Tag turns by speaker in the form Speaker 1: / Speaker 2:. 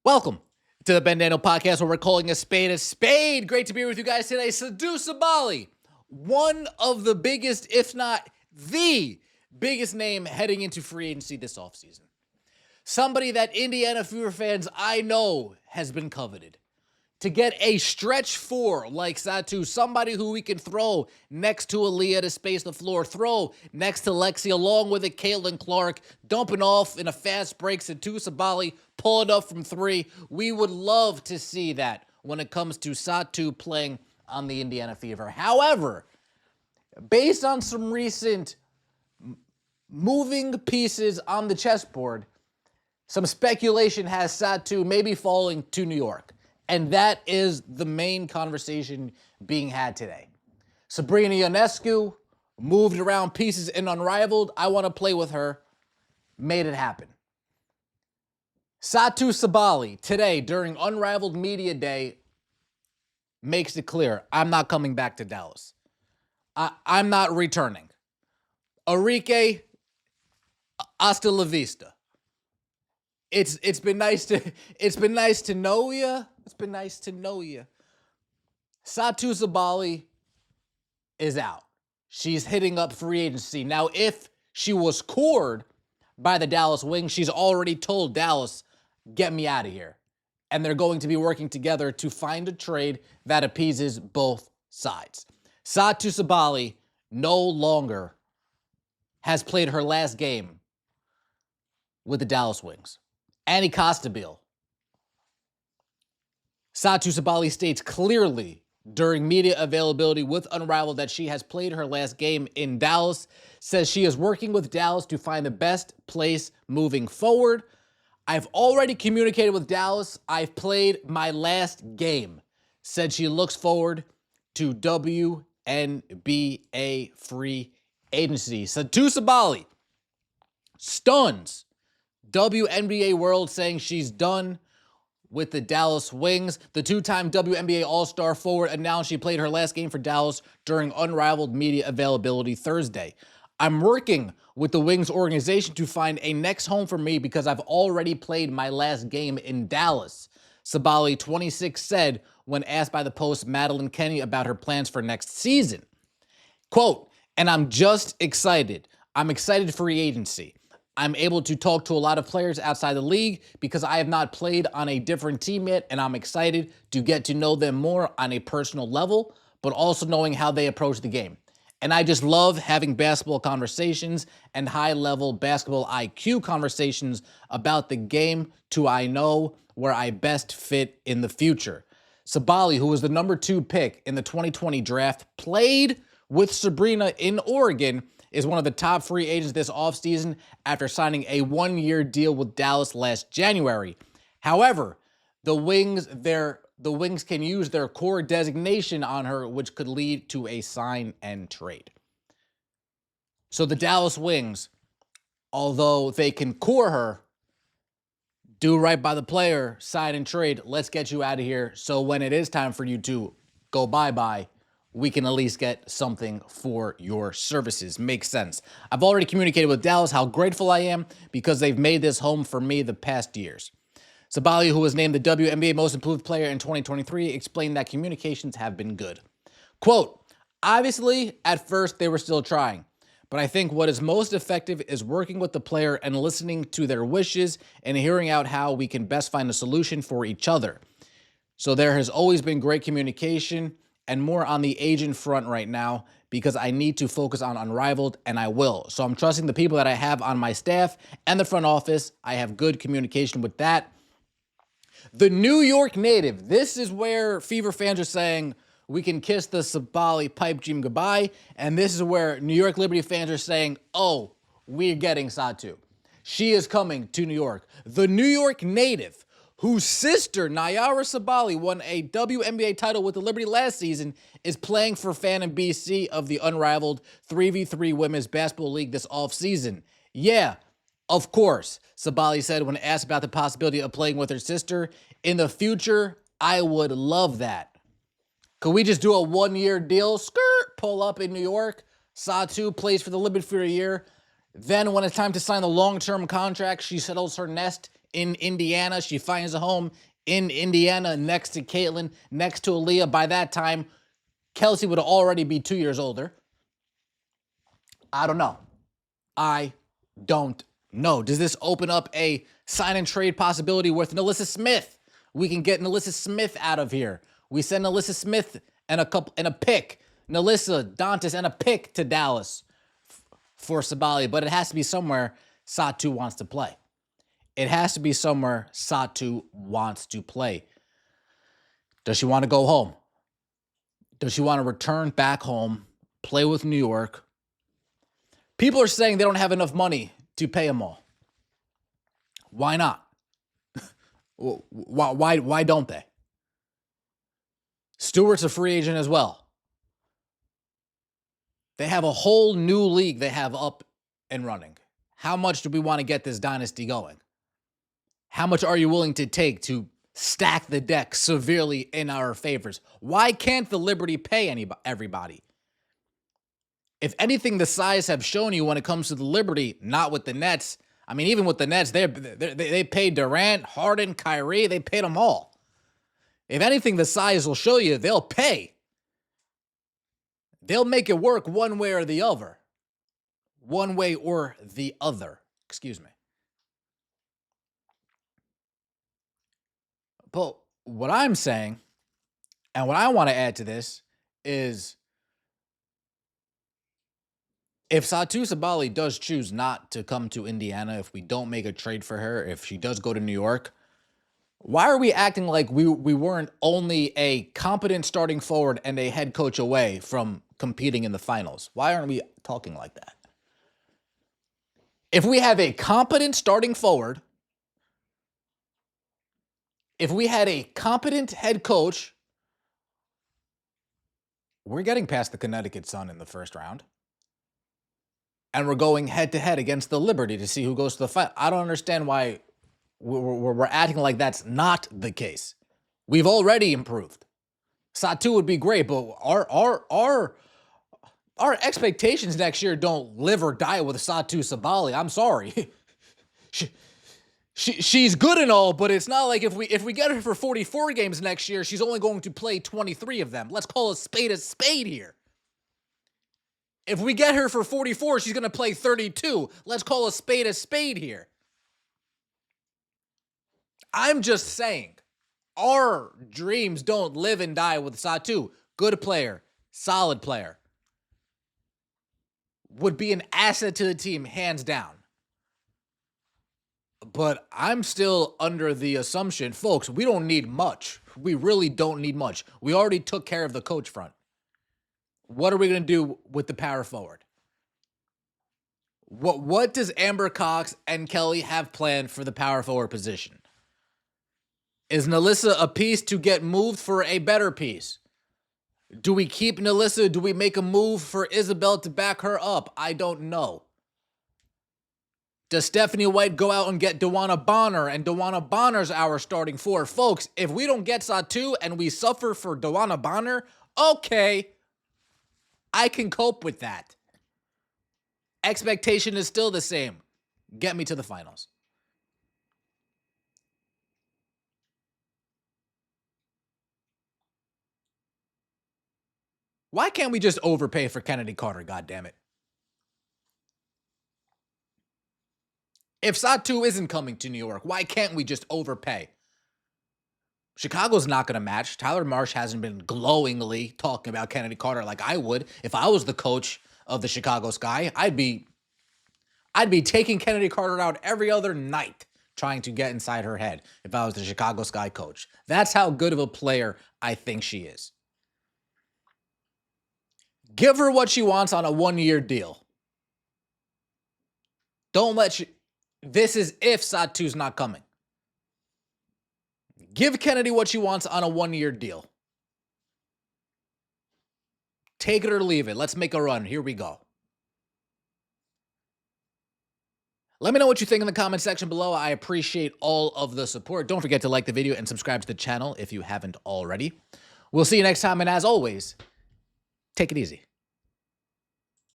Speaker 1: Welcome to the Ben Daniel Podcast, where we're calling a spade a spade. Great to be with you guys today. Satou Sabally, one of the biggest, if not the biggest name heading into free agency this offseason. Somebody that Indiana Fever fans I know has been coveted. To get a stretch four like Satou, somebody who we can throw next to Aaliyah to space the floor, throw next to Lexi along with a Caitlin Clark, dumping off in a fast break, Satou Sabally pulling up from three. We would love to see that when it comes to Satou playing on the Indiana Fever. However, based on some recent moving pieces on the chessboard, some speculation has Satou maybe falling to New York. And that is the main conversation being had today. Sabrina Ionescu moved around pieces in Unrivaled. I want to play with her. Made it happen. Satou Sabally today during Unrivaled Media Day makes it clear, I'm not coming back to Dallas. I'm not returning. Enrique, hasta la vista. It's been nice to know you. It's been nice to know you. Satou Sabally is out. She's hitting up free agency. Now, if she was cored by the Dallas Wings, she's already told Dallas, get me out of here. And they're going to be working together to find a trade that appeases both sides. Satou Sabally no longer has played her last game with the Dallas Wings. Annie Costabile. Satou Sabally states clearly during media availability with Unrivaled that she has played her last game in Dallas, says she is working with Dallas to find the best place moving forward. I've already communicated with Dallas. I've played my last game, said she looks forward to WNBA free agency. Satou Sabally stuns WNBA world, saying she's done with the Dallas Wings. The two-time WNBA All-Star forward announced she played her last game for Dallas during Unrivaled media availability Thursday. I'm working with the Wings organization to find a next home for me because I've already played my last game in Dallas, Sabally, 26, said when asked by the Post's Madeline Kenny about her plans for next season. Quote, and I'm just excited. I'm excited for free agency. I'm able to talk to a lot of players outside the league because I have not played on a different team yet, and I'm excited to get to know them more on a personal level, but also knowing how they approach the game. And I just love having basketball conversations and high-level basketball IQ conversations about the game to I know where I best fit in the future. Sabally, who was the number 2 pick in the 2020 draft, played with Sabrina in Oregon, is one of the top free agents this offseason after signing a 1-year deal with Dallas last January. However, the Wings can use their core designation on her, which could lead to a sign and trade. So the Dallas Wings, although they can core her, do right by the player, sign and trade, let's get you out of here, so when it is time for you to go bye-bye, we can at least get something for your services. Makes sense. I've already communicated with Dallas how grateful I am because they've made this home for me the past years. Sabally, who was named the WNBA Most Improved Player in 2023, explained that communications have been good. Quote, obviously, at first they were still trying, but I think what is most effective is working with the player and listening to their wishes and hearing out how we can best find a solution for each other. So there has always been great communication and more on the agent front right now because I need to focus on Unrivaled, and I will. So I'm trusting the people that I have on my staff and the front office. I have good communication with that. The New York native, this is where Fever fans are saying we can kiss the Sabally pipe dream goodbye, and this is where New York Liberty fans are saying, oh, we're getting Satou. She is coming to New York. The New York native, whose sister, Nayara Sabally, won a WNBA title with the Liberty last season, is playing for Phantom BC of the Unrivaled 3v3 Women's Basketball League this offseason. Yeah, of course, Sabally said when asked about the possibility of playing with her sister. In the future, I would love that. Could we just do a 1-year deal? Skirt, pull up in New York. Satou plays for the Liberty for a year. Then when it's time to sign the long-term contract, she settles her nest in Indiana. She finds a home in Indiana next to Caitlyn, next to Aaliyah. By that time, Kelsey would already be 2 years older. I don't know. I don't know. Does this open up a sign and trade possibility with NaLyssa Smith? We can get NaLyssa Smith out of here. We send NaLyssa Smith and a pick. NaLyssa, Dantas, and a pick to Dallas for Sabally, but it has to be somewhere Satou wants to play. It has to be somewhere Satou wants to play. Does she want to go home? Does she want to return back home, play with New York? People are saying they don't have enough money to pay them all. Why not? Why don't they? Stewart's a free agent as well. They have a whole new league they have up and running. How much do we want to get this dynasty going? How much are you willing to take to stack the deck severely in our favors? Why can't the Liberty pay everybody? If anything, the size have shown you when it comes to the Liberty, not with the Nets. I mean, even with the Nets, they paid Durant, Harden, Kyrie. They paid them all. If anything, the size will show you they'll pay. They'll make it work one way or the other. One way or the other. Excuse me. But what I'm saying, and what I want to add to this, is if Satou Sabally does choose not to come to Indiana, if we don't make a trade for her, if she does go to New York, why are we acting like we weren't only a competent starting forward and a head coach away from competing in the finals? Why aren't we talking like that? If we have a competent starting forward, if we had a competent head coach, we're getting past the Connecticut Sun in the first round. And we're going head-to-head against the Liberty to see who goes to the final. I don't understand why we're acting like that's not the case. We've already improved. Satou would be great, but our expectations next year don't live or die with Satou Sabally. I'm sorry. She's good and all, but it's not like if we get her for 44 games next year, she's only going to play 23 of them. Let's call a spade here. If we get her for 44, she's going to play 32. Let's call a spade here. I'm just saying, our dreams don't live and die with Satou. Good player, solid player. Would be an asset to the team, hands down. But I'm still under the assumption, folks, we don't need much. We really don't need much. We already took care of the coach front. What are we going to do with the power forward? What does Amber Cox and Kelly have planned for the power forward position? Is NaLyssa a piece to get moved for a better piece? Do we keep NaLyssa? Do we make a move for Isabel to back her up? I don't know. Does Stephanie White go out and get Dewana Bonner, and Dewana Bonner's our starting four? Folks, if we don't get Satou and we suffer for Dewana Bonner, okay, I can cope with that. Expectation is still the same. Get me to the finals. Why can't we just overpay for Kennedy Carter, goddammit? If Satou isn't coming to New York, why can't we just overpay? Chicago's not going to match. Tyler Marsh hasn't been glowingly talking about Kennedy Carter like I would. If I was the coach of the Chicago Sky, I'd be taking Kennedy Carter out every other night trying to get inside her head if I was the Chicago Sky coach. That's how good of a player I think she is. Give her what she wants on a one-year deal. Don't let you... This is if Satou's not coming. Give Kennedy what she wants on a one-year deal. Take it or leave it. Let's make a run. Here we go. Let me know what you think in the comment section below. I appreciate all of the support. Don't forget to like the video and subscribe to the channel if you haven't already. We'll see you next time, and as always, take it easy.